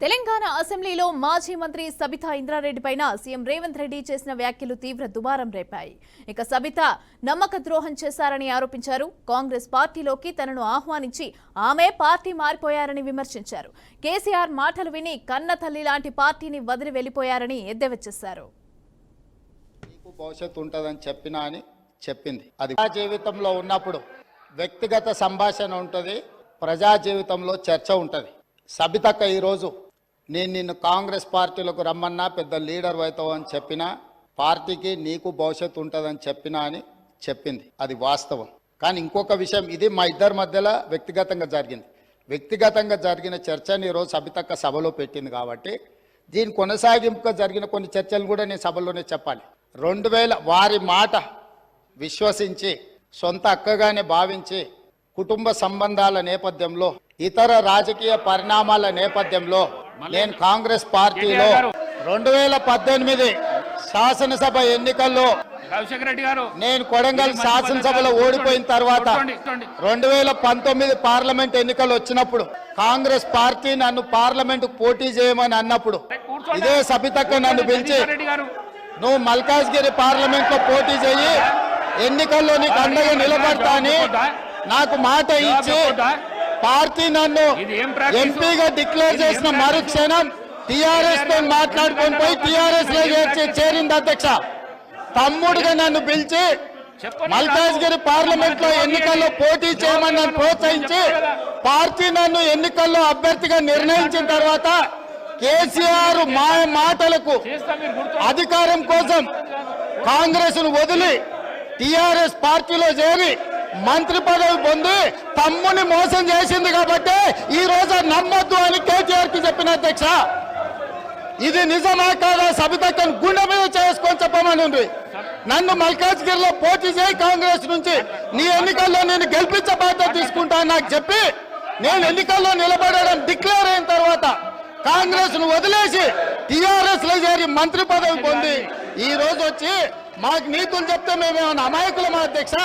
తెలంగాణ అసెంబ్లీలో మాజీ మంత్రి సబితా ఇంద్రారెడ్డి పైన సీఎం రేవంత్ రెడ్డి చేసిన వ్యాఖ్యలు తీవ్ర దుమారం రేపాయి. ఇక సబితా నమ్మక ద్రోహం చేశారని ఆరోపించారు. కాంగ్రెస్ పార్టీలోకి తనను ఆహ్వానించి ఆమె పార్టీ మారిపోయారని విమర్శించారు. కేసీఆర్ మాటలు విని కన్న తల్లి లాంటి పార్టీని వదిలి వెళ్లిపోయారని ఎద్దేవా చేశారు. భవిష్యత్తు ఉంటదని చెప్పినా అని చెప్పింది. అది ప్రజా జీవితంలో ఉన్నప్పుడు వ్యక్తిగత సంభాషణ ఉంటుంది, ప్రజా జీవితంలో చర్చ ఉంటుంది. సబితక్క ఈరోజు నేను నిన్ను కాంగ్రెస్ పార్టీలకు రమ్మన్నా పెద్ద లీడర్ అవుతావు అని చెప్పినా, పార్టీకి నీకు భవిష్యత్తు ఉంటుందని చెప్పినా అని చెప్పింది. అది వాస్తవం. కానీ ఇంకొక విషయం, ఇది మా ఇద్దరి మధ్యలో వ్యక్తిగతంగా జరిగింది. వ్యక్తిగతంగా జరిగిన చర్చని ఈరోజు సబితక్క సభలో పెట్టింది కాబట్టి దీని కొనసాగింపుగా జరిగిన కొన్ని చర్చలు కూడా నేను సభలోనే చెప్పాలి. 2000 వారి మాట విశ్వసించి సొంత అక్కగానే భావించి కుటుంబ సంబంధాల నేపథ్యంలో ఇతర రాజకీయ పరిణామాల నేపథ్యంలో నేను కాంగ్రెస్ పార్టీలో 2018 శాసనసభ ఎన్నికల్లో నేను కొడంగల్ శాసనసభలో ఓడిపోయిన తర్వాత 2019 పార్లమెంట్ ఎన్నికలు వచ్చినప్పుడు కాంగ్రెస్ పార్టీ నన్ను పార్లమెంట్ పోటీ చేయమని అన్నప్పుడు ఇదే సబితక్క నన్ను పిలిచి నువ్వు మల్కాజ్గిరి పార్లమెంట్ లో పోటీ చేయి, ఎన్నికల్లో నీకు అండగా నిలబడతా అని నాకు మాట ఇచ్చి పార్టీ నన్ను ఎంపీగా డిక్లేర్ చేసిన మరుక్షణం టీఆర్ఎస్ తో మాట్లాడుకొని పోయి టీఆర్ఎస్ లో చేరింది అధ్యక్ష. తమ్ముడుగా నన్ను పిలిచి మల్కాజ్గిరి పార్లమెంట్ లో ఎన్నికల్లో పోటీ చేయమని నన్ను ప్రోత్సహించి పార్టీ నన్ను ఎన్నికల్లో అభ్యర్థిగా నిర్ణయించిన తర్వాత కేసీఆర్ మాటలకు అధికారం కోసం కాంగ్రెస్ ను వదిలి టీఆర్ఎస్ పార్టీలో చేరి మంత్రి పదవి పొంది తమ్ముని మోసం చేసింది కాబట్టి ఈ రోజు నమ్మొద్దు అని కేటీఆర్ కి చెప్పిన అధ్యక్ష. ఇది నిజమా కాదా సబితక్కను గుండె మీద చేసుకొని చెప్పమని నన్ను మల్కాజ్గిరిలో పోటీ చేయి కాంగ్రెస్ నుంచి, నీ ఎన్నికల్లో నేను గెలిపించే బాధ్యత తీసుకుంటా నాకు చెప్పి నేను ఎన్నికల్లో నిలబడడం డిక్లేర్ అయిన తర్వాత కాంగ్రెస్ ను వదిలేసి టీఆర్ఎస్ లో చేరి మంత్రి పదవి పొంది ఈ రోజు వచ్చి మాకు నీతులు చెప్తే మేమేమన్నా అమాయకులమా అధ్యక్ష?